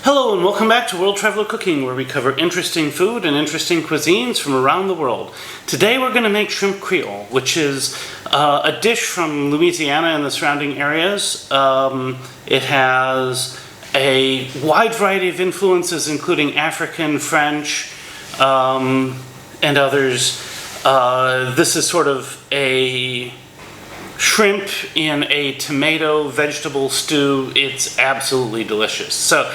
Hello and welcome back to World Traveler Cooking, where we cover interesting food and interesting cuisines from around the world. Today we're going to make shrimp Creole, which is a dish from Louisiana and the surrounding areas. It has a wide variety of influences, including African, French, and others. This is sort of a shrimp in a tomato vegetable stew. It's absolutely delicious. So,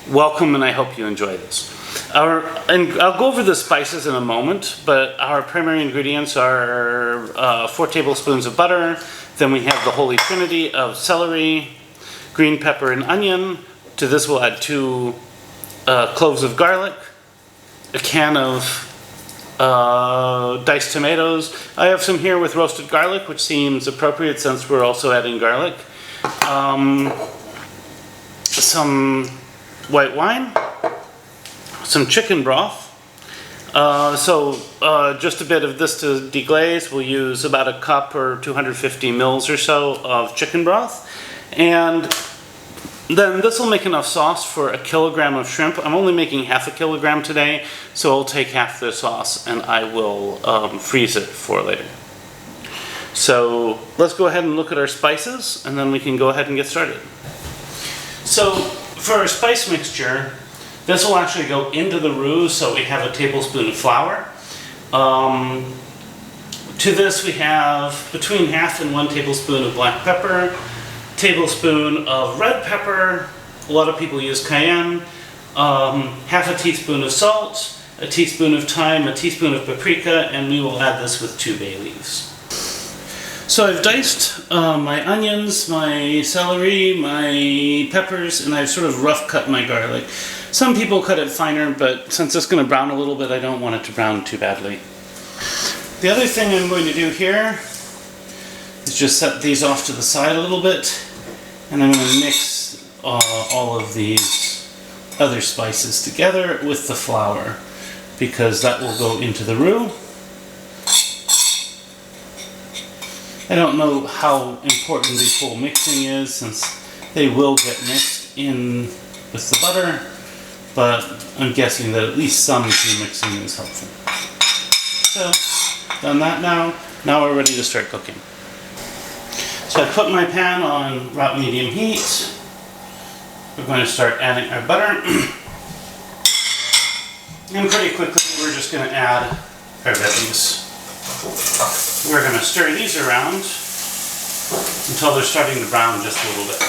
welcome, and I hope you enjoy this. And I'll go over the spices in a moment, but our primary ingredients are 4 tablespoons of butter. Then we have the holy trinity of celery, green pepper, and onion. To this we'll add 2 cloves of garlic, a can of diced tomatoes. I have some here with roasted garlic, which seems appropriate since we're also adding garlic. Some white wine, some chicken broth. Just a bit of this to deglaze. We'll use about a cup or 250 mils or so of chicken broth. And then this will make enough sauce for a kilogram of shrimp. I'm only making half a kilogram today, so I'll take half the sauce and I will freeze it for later. So let's go ahead and look at our spices, and then we can go ahead and get started. So for our spice mixture, this will actually go into the roux, so we have a tablespoon of flour. To this we have between half and 1 tablespoon of black pepper, tablespoon of red pepper, a lot of people use cayenne, half a teaspoon of salt, a teaspoon of thyme, a teaspoon of paprika, and we will add this with 2 bay leaves. So I've diced my onions, my celery, my peppers, and I've sort of rough cut my garlic. Some people cut it finer, but since it's going to brown a little bit, I don't want it to brown too badly. The other thing I'm going to do here is just set these off to the side a little bit, and I'm going to mix all of these other spices together with the flour, because that will go into the roux. I don't know how important the full mixing is, since they will get mixed in with the butter, but I'm guessing that at least some pre-mixing is helpful. So, done that now. Now we're ready to start cooking. So I put my pan on rock medium heat. We're going to start adding our butter. And pretty quickly we're just going to add our veggies. We're going to stir these around until they're starting to brown just a little bit.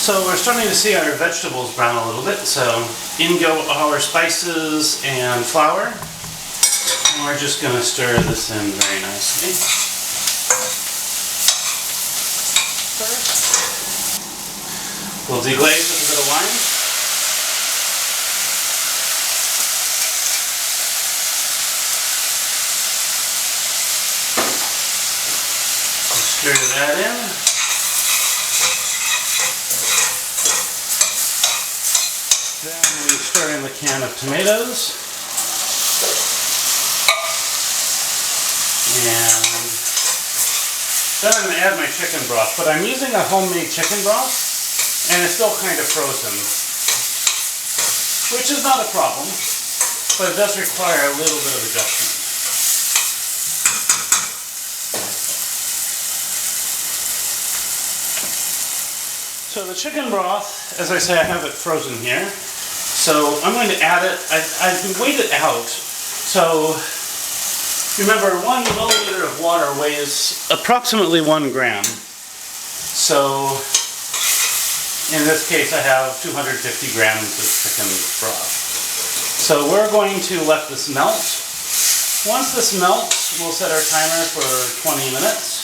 So we're starting to see our vegetables brown a little bit, so in go our spices and flour. And we're just going to stir this in very nicely. First, we'll deglaze with a bit of wine. Stir that in. Then we stir in the can of tomatoes. And then I'm going to add my chicken broth, but I'm using a homemade chicken broth, and it's still kind of frozen, which is not a problem, but it does require a little bit of adjustment. So the chicken broth, as I say, I have it frozen here. So I'm going to add it. I've weighed it out. So remember, 1 milliliter of water weighs approximately 1 gram. So in this case, I have 250 grams of chicken broth. So we're going to let this melt. Once this melts, we'll set our timer for 20 minutes.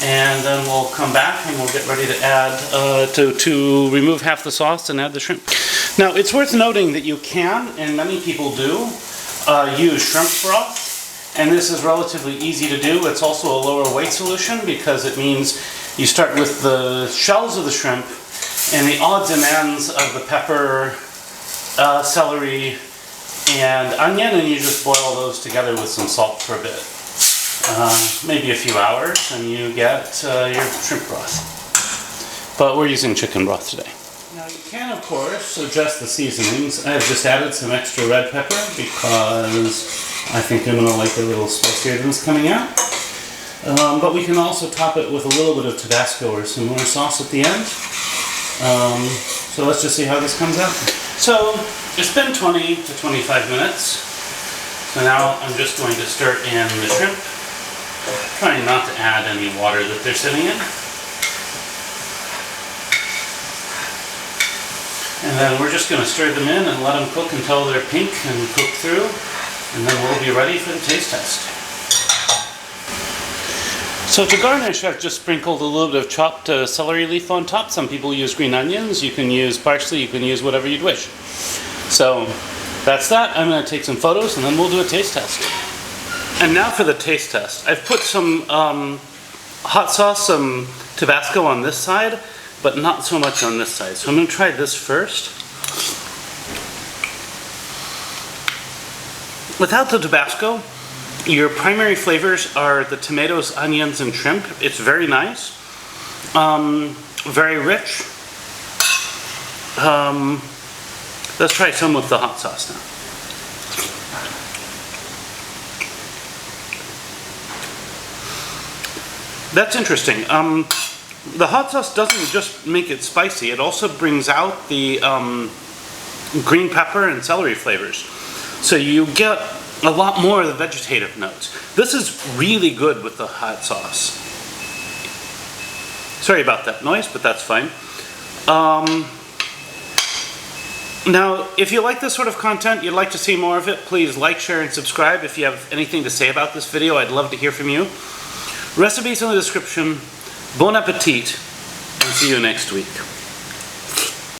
And then we'll come back and we'll get ready to add, to remove half the sauce and add the shrimp. Now, it's worth noting that you can, and many people do, use shrimp broth. And this is relatively easy to do. It's also a lower weight solution, because it means you start with the shells of the shrimp and the odds and ends of the pepper, celery, and onion, and you just boil those together with some salt for a bit. maybe a few hours, and you get your shrimp broth. But we're using chicken broth today. Now you can, of course, adjust the seasonings. I've just added some extra red pepper because I think I'm going to like it a little spicier than it's coming out. But we can also top it with a little bit of Tabasco or similar sauce at the end. So let's just see how this comes out. So it's been 20 to 25 minutes. So now I'm just going to stir in the shrimp, trying not to add any water that they're sitting in. And then we're just going to stir them in and let them cook until they're pink and cook through. And then we'll be ready for the taste test. So to garnish, I've just sprinkled a little bit of chopped celery leaf on top. Some people use green onions. You can use parsley. You can use whatever you'd wish. So that's that. I'm going to take some photos and then we'll do a taste test. And now for the taste test. I've put some hot sauce, some Tabasco on this side, but not so much on this side. So I'm going to try this first. Without the Tabasco, your primary flavors are the tomatoes, onions, and shrimp. It's very nice, very rich. Let's try some with the hot sauce now. That's interesting. The hot sauce doesn't just make it spicy, it also brings out the green pepper and celery flavors. So you get a lot more of the vegetative notes. This is really good with the hot sauce. Sorry about that noise, but that's fine. Now, if you like this sort of content, you'd like to see more of it, please like, share, and subscribe. If you have anything to say about this video, I'd love to hear from you. Recipes in the description. Bon appetit, and see you next week.